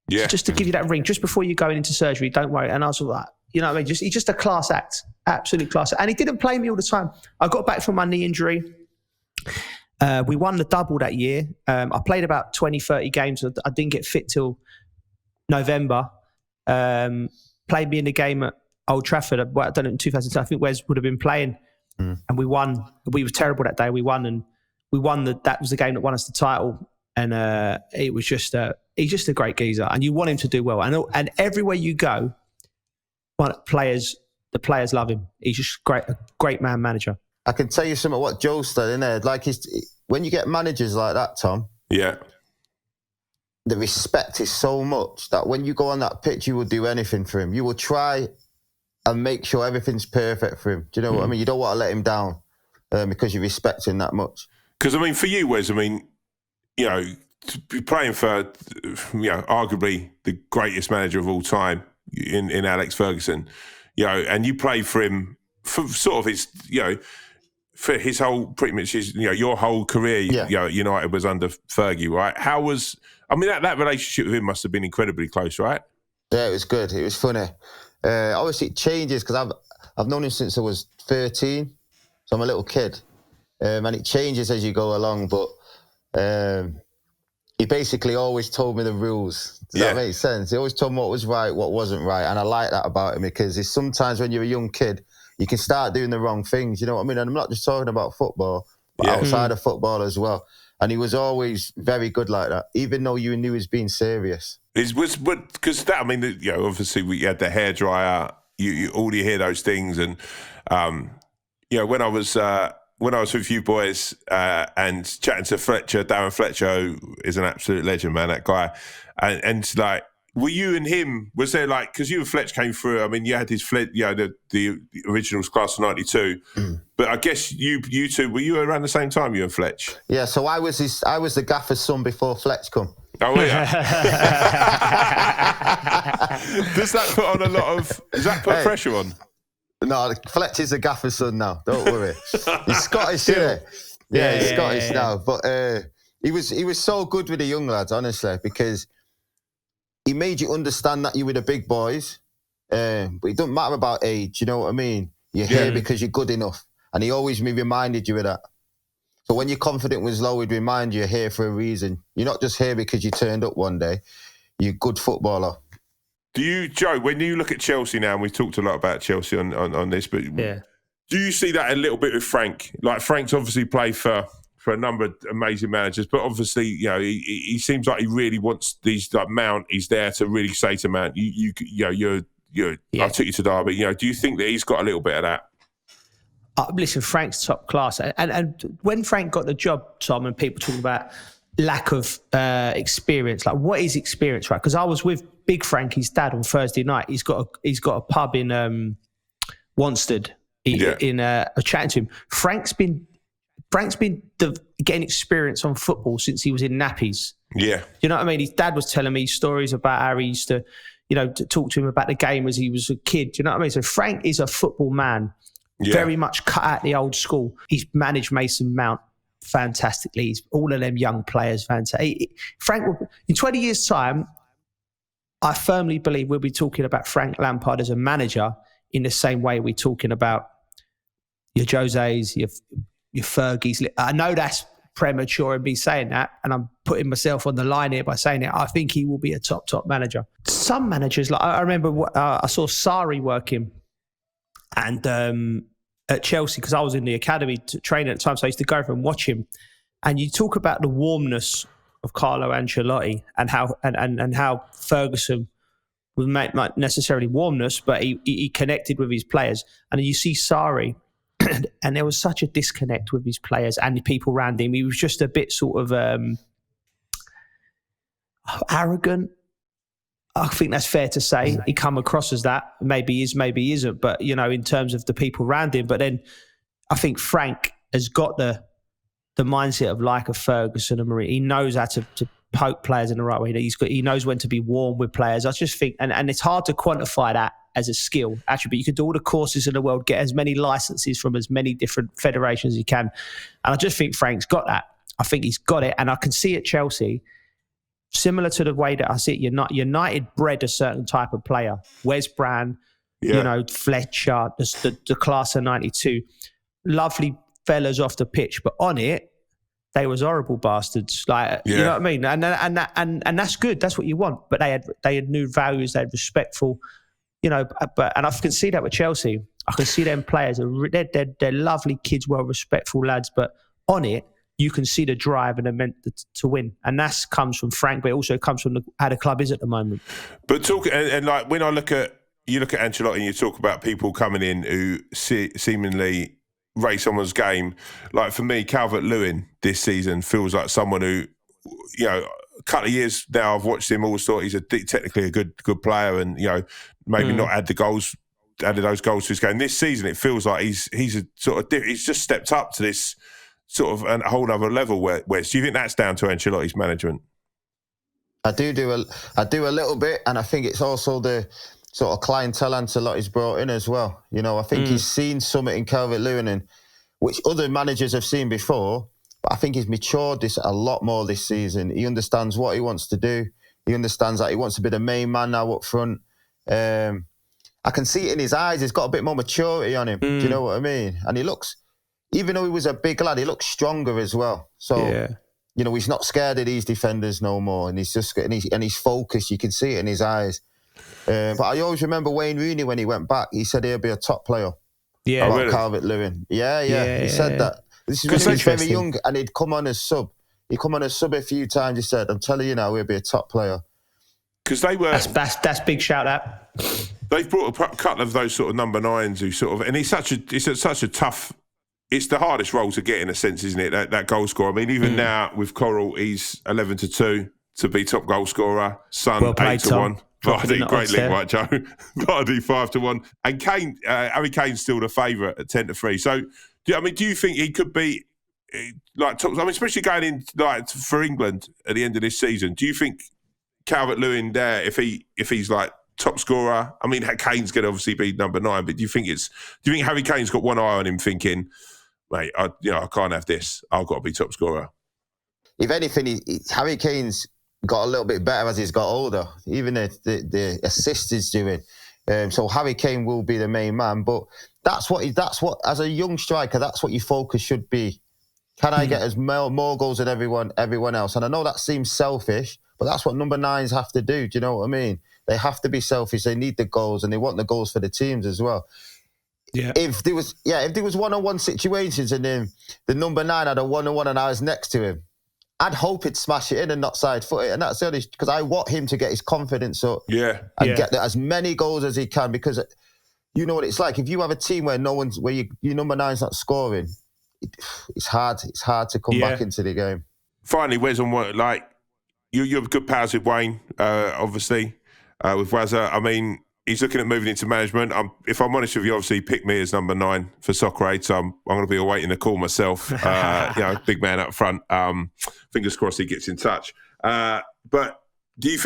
just to give you that ring just before you're going into surgery, don't worry. And I was like, you know what I mean? He's just a class act, absolute class. And he didn't play me all the time. I got back from my knee injury. We won the double that year. I played about 20, 30 games. I didn't get fit till November. Played me in the game at Old Trafford. I don't know, in 2010. I think Wes would have been playing. And we won. We were terrible that day. We won, and that was the game that won us the title. And it was just he's just a great geezer, and you want him to do well. And everywhere you go, the players love him. He's just a great manager. I can tell you some of what Joe said in there. Like, when you get managers like that, Tom, the respect is so much that when you go on that pitch, you will do anything for him. You will try and make sure everything's perfect for him. Do you know what I mean? You don't want to let him down because you respect him that much. Because, I mean, for you, Wes, I mean, you know, to be playing for, arguably the greatest manager of all time in Alex Ferguson, and you played for him for sort of his, for his whole, pretty much his, your whole career, United was under Fergie, right? How was, I mean, that relationship with him must have been incredibly close, right? Yeah, it was good. It was funny. Obviously, it changes because I've known him since I was 13, so I'm a little kid. And it changes as you go along, but he basically always told me the rules. Does that make sense? He always told me what was right, what wasn't right, and I like that about him because it's sometimes when you're a young kid, you can start doing the wrong things, you know what I mean? And I'm not just talking about football, but outside of football as well. And he was always very good like that, even though you knew he was being serious. Because that, I mean, obviously we had the hairdryer, you already hear those things. And, when I was with you boys and chatting to Fletcher, Darren Fletcher, who is an absolute legend, man, that guy. And like, were you and him, was there like, because you and Fletch came through, I mean, you had his the originals class of 92, but I guess you two, were you around the same time, you and Fletch? Yeah, so I was the gaffer's son before Fletch come. Oh, yeah. Does that put pressure on? No, Fletch is the gaffer's son now, don't worry. He's Scottish, yeah. Yeah, he's Scottish now. But he was so good with the young lads, honestly, because he made you understand that you were the big boys, but it doesn't matter about age, you know what I mean? You're here because you're good enough. And he always reminded you of that. So when your confidence was low, he'd remind you you're here for a reason. You're not just here because you turned up one day. You're a good footballer. Do you, Joe, when you look at Chelsea now, and we've talked a lot about Chelsea on this, but do you see that a little bit with Frank? Like, Frank's obviously played for a number of amazing managers, but obviously, he seems like he really wants these, like Mount, he's there to really say to Mount, I took you to Derby, do you think that he's got a little bit of that? Listen, Frank's top class. And when Frank got the job, Tom, and people talking about lack of experience, like what is experience, right? Because I was with Big Frankie's dad on Thursday night. He's got a pub in Wanstead. In chatting to him, Frank's been getting experience on football since he was in nappies. Yeah, you know what I mean. His dad was telling me stories about how he used to, to talk to him about the game as he was a kid. You know what I mean? So Frank is a football man, very much cut out the old school. He's managed Mason Mount fantastically. He's all of them young players fantastic. Frank, in 20 years' time, I firmly believe we'll be talking about Frank Lampard as a manager in the same way we're talking about your Jose's, your Fergies. I know that's premature in me saying that, and I'm putting myself on the line here by saying it. I think he will be a top manager. Some managers, like I remember I saw Sarri working and at Chelsea, because I was in the academy to train at the time, so I used to go over and watch him. And you talk about the warmness of Carlo Ancelotti and how Ferguson was not necessarily warmness, but he connected with his players. And you see Sarri, and there was such a disconnect with his players and the people around him. He was just a bit sort of arrogant. I think that's fair to say. He come across as that. Maybe he is, maybe he isn't. But, in terms of the people around him. But then I think Frank has got the mindset of like a Ferguson and Marie. He knows how to poke players in the right way. He knows when to be warm with players. I just think, and it's hard to quantify that as a skill attribute. You could do all the courses in the world, get as many licenses from as many different federations as you can. And I just think Frank's got that. I think he's got it. And I can see at Chelsea, similar to the way that I see it, United bred a certain type of player. Wes Brown, Fletcher, the class of 92. Lovely fellas off the pitch, but on it, they was horrible bastards. You know what I mean? And that's good. That's what you want. But they had new values. They had respectful, and I can see that with Chelsea. I can see them players. They're lovely kids, well respectful lads. But on it, you can see the drive and they're meant to win. And that comes from Frank, but it also comes from how the club is at the moment. But like when you look at Ancelotti and you talk about people coming in who seemingly raise someone's game. Like for me, Calvert-Lewin this season feels like someone who, a couple of years now I've watched him, always thought he's technically a good player, and maybe not added those goals to his game. This season it feels like he's just stepped up to this sort of a whole other level. Wes, do you think that's down to Ancelotti's management? I do a little bit, and I think it's also the sort of clientele Ancelotti's brought in as well. I think he's seen something in Calvert-Lewin, and which other managers have seen before, but I think he's matured this a lot more this season. He understands what he wants to do. He understands that he wants to be the main man now up front. I can see it in his eyes. He's got a bit more maturity on him. Do you know what I mean? And he looks, even though he was a big lad, he looks stronger as well. So, he's not scared of these defenders no more, and he's focused. You can see it in his eyes. But I always remember Wayne Rooney when he went back. He said he'll be a top player. Yeah, really? Calvert-Lewin. Yeah. He said that. This is when he was very young, and he'd come on as sub. He come on as sub a few times. He said, "I'm telling you now, he'll be a top player." Because they were. That's big shout out. They've brought a couple of those sort of number nines who sort of, and it's such a tough. It's the hardest role to get in a sense, isn't it? That goal scorer. I mean, even now with Coral, he's 11-2 to be top goal scorer. Son, well played, 8-1. Vardy, great link, right, Joe? Vardy 5-1, and Kane. Harry Kane's still the favourite at 10-3. So, do you think he could be like top? I mean, especially going in like for England at the end of this season. Do you think Calvert-Lewin there, if he's like top scorer? I mean, Kane's going to obviously be number 9, but do you think Harry Kane's got one eye on him, thinking, mate, I can't have this. I've got to be top scorer. If anything, Harry Kane's got a little bit better as he's got older. Even the assist he's doing. So Harry Kane will be the main man, but that's what as a young striker, that's what your focus should be. Can I get as more goals than everyone else? And I know that seems selfish, but that's what number 9s have to do. Do you know what I mean? They have to be selfish. They need the goals, and they want the goals for the teams as well. Yeah. If there was one-on-one situations and then the number 9 had a one-on-one and I was next to him, I'd hope he'd smash it in and not side foot it. And that's the only, because I want him to get his confidence up and get as many goals as he can, because you know what it's like. If you have a team where your number 9's not scoring, it's hard. It's hard to come back into the game. Finally, Wes, on what, like, you have good powers with Wayne, obviously, with Wazza. I mean, he's looking at moving into management. If I'm honest with you, obviously, he picked me as number 9 for Soccer Aid, so I'm going to be awaiting the call myself. Big man up front. Fingers crossed he gets in touch. But what do you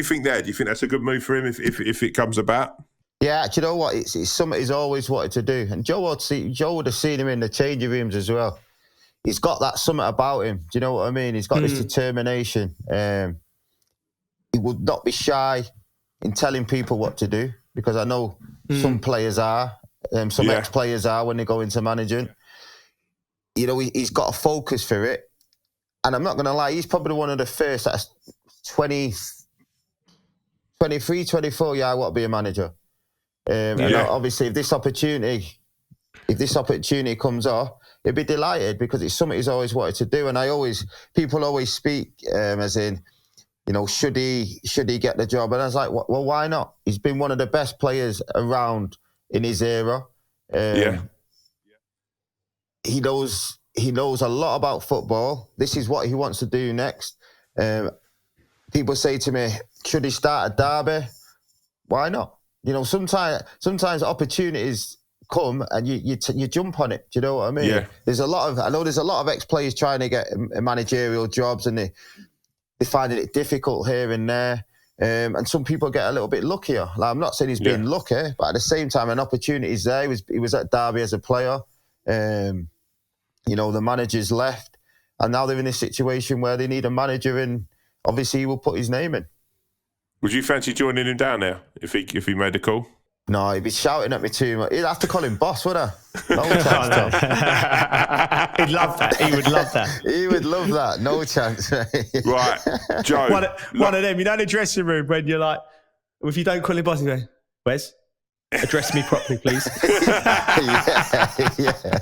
think there? Do you think that's a good move for him if it comes about? Yeah, do you know what? It's something he's always wanted to do. And Joe would have seen him in the changing rooms as well. He's got that something about him. Do you know what I mean? He's got this determination. He would not be shy in telling people what to do, because I know some players are, some ex-players are when they go into managing. You know, he's got a focus for it. And I'm not going to lie, he's probably one of the first that's 23, 24, I want to be a manager. And obviously, if this opportunity comes off, he'd be delighted, because it's something he's always wanted to do. And people always speak as in, you know, should he get the job? And I was like, well, why not? He's been one of the best players around in his era. He knows a lot about football. This is what he wants to do next. People say to me, should he start at Derby? Why not? You know, sometimes opportunities come and you jump on it. Do you know what I mean? Yeah. There's a lot of ex-players trying to get managerial jobs, and they're finding it difficult here and there. And some people get a little bit luckier. Like, I'm not saying he's been lucky, but at the same time, an opportunity's there. He was at Derby as a player. You know, the manager's left, and now they're in this situation where they need a manager, and obviously he will put his name in. Would you fancy joining him down there if he made a call? No, he'd be shouting at me too much. He'd have to call him boss, wouldn't I? No chance, Tom. He'd love that. He would love that. He would love that. No chance. Right, Joe. One of them, you know, in the dressing room when you're like, if you don't call him boss, you go, Wes, address me properly, please. yeah.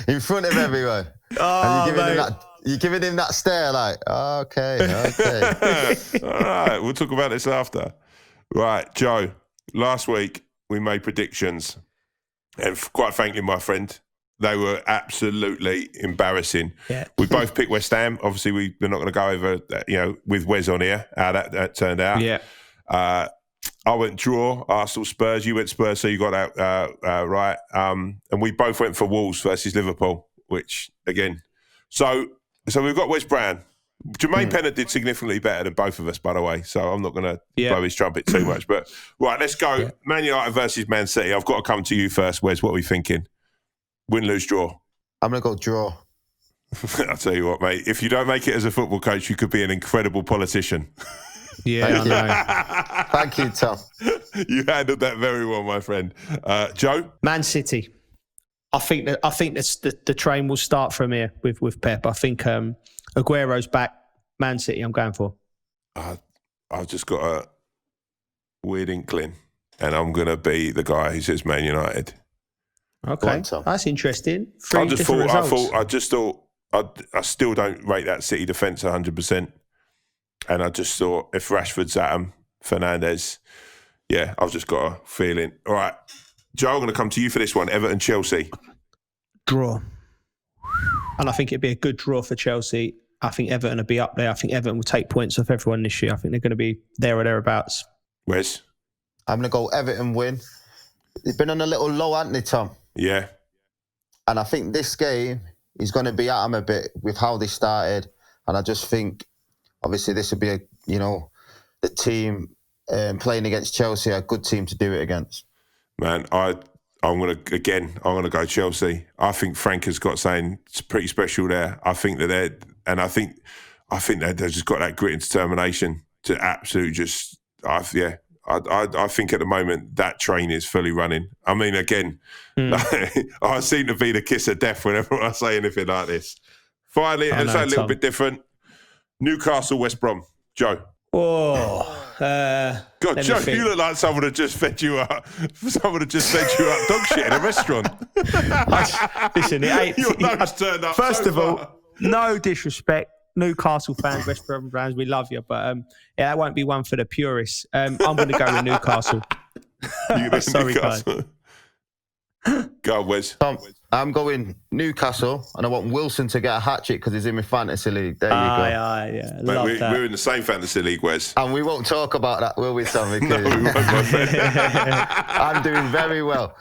In front of everyone. Oh, and you're giving him that stare like, okay. All right, we'll talk about this after. Right, Joe, last week we made predictions, and quite frankly, my friend, they were absolutely embarrassing. Yeah. We both picked West Ham. Obviously, we're not going to go over, with Wes on here, how that turned out. Yeah. I went draw, Arsenal, Spurs. You went Spurs, so you got that right. And we both went for Wolves versus Liverpool, which, again... So we've got Wes Brown. Jermaine Pennant did significantly better than both of us, by the way, so I'm not going to blow his trumpet too much. But, right, let's go. Yeah. Man United versus Man City. I've got to come to you first, Wes. What are we thinking? Win, lose, draw? I'm going to go draw. I'll tell you what, mate. If you don't make it as a football coach, you could be an incredible politician. Yeah, Thank you, Tom. You handled that very well, my friend. Joe? Man City. I think the train will start from here with Pep. I think Aguero's back. Man City, I'm going for. I've just got a weird inkling, and I'm going to be the guy who says Man United. Okay, that's interesting. I still don't rate that City defence 100%, and I just thought if Rashford's at him, Fernandes, I've just got a feeling. All right. Joe, I'm going to come to you for this one. Everton, Chelsea. Draw. And I think it'd be a good draw for Chelsea. I think Everton will be up there. I think Everton will take points off everyone this year. I think they're going to be there or thereabouts. Wes? I'm going to go Everton win. They've been on a little low, haven't they, Tom? Yeah. And I think this game is going to be at them a bit with how they started. And I just think, obviously, this would be the team playing against Chelsea, a good team to do it against. Man, I'm gonna go Chelsea. I think Frank has got something pretty special there. I think that they've just got that grit and determination to absolutely just. I think at the moment that train is fully running. I mean, again, I seem to be the kiss of death whenever I say anything like this. Finally, it's a little bit different. Newcastle, West Brom, Joe. God, Joe, you look like someone had just fed you up. Someone had just fed you up dog shit in a restaurant. Listen, it ain't. Your nose turned up. First of all, no disrespect, Newcastle fans, West Brom fans, we love you, but that won't be one for the purists. I'm going to go with Newcastle. Sorry, Newcastle. Go on, Wes. I'm going Newcastle, and I want Wilson to get a hat-trick because he's in my fantasy league. There you go. Yeah. Love Mate, that. we're in the same fantasy league, Wes. And we won't talk about that, will we, Tommy? No, we won't, my friend. I'm doing very well.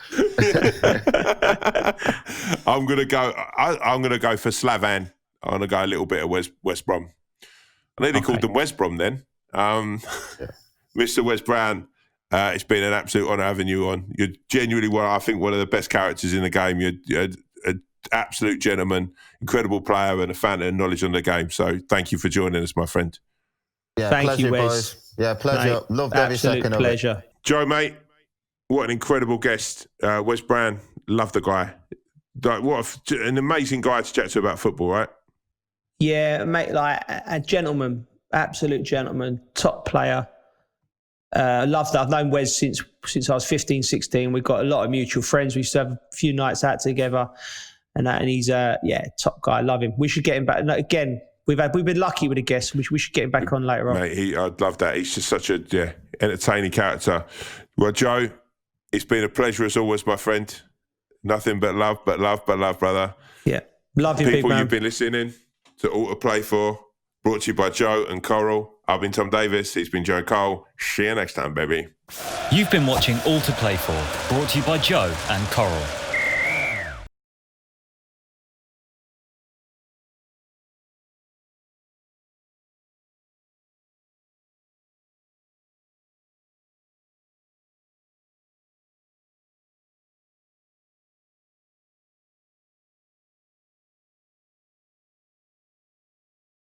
I'm gonna go for Slavan. I'm gonna go a little bit of Wes Brom. I nearly called them Wes Brom then. Mr. Wes Brown, it's been an absolute honour having you on. You're genuinely one of the best characters in the game. You're an absolute gentleman, incredible player, and a fountain of knowledge on the game. So thank you for joining us, my friend. Yeah, Thank pleasure, you, Wes. Boys. Yeah, pleasure. Mate, Loved every second pleasure. of it. Joe, mate, what an incredible guest. Wes Brown, love the guy. An amazing guy to chat to about football, right? Yeah, mate, like a gentleman, absolute gentleman, top player. Love that. I've known Wes since I was 15, 16. We've got a lot of mutual friends. We used to have a few nights out together, and he's top guy. Love him. We should get him back. And again, we've been lucky with the guests. We should get him back on later on. Mate, I'd love that. He's just such a entertaining character. Well, Joe, it's been a pleasure as always, my friend. Nothing but love, brother. Yeah, love you, people. Big man. You've been listening to All to Play For, brought to you by Joe and Carlo. I've been Tom Davis. He's been Joe and Cole. See you next time, baby. You've been watching All to Play For, brought to you by Joe and Coral.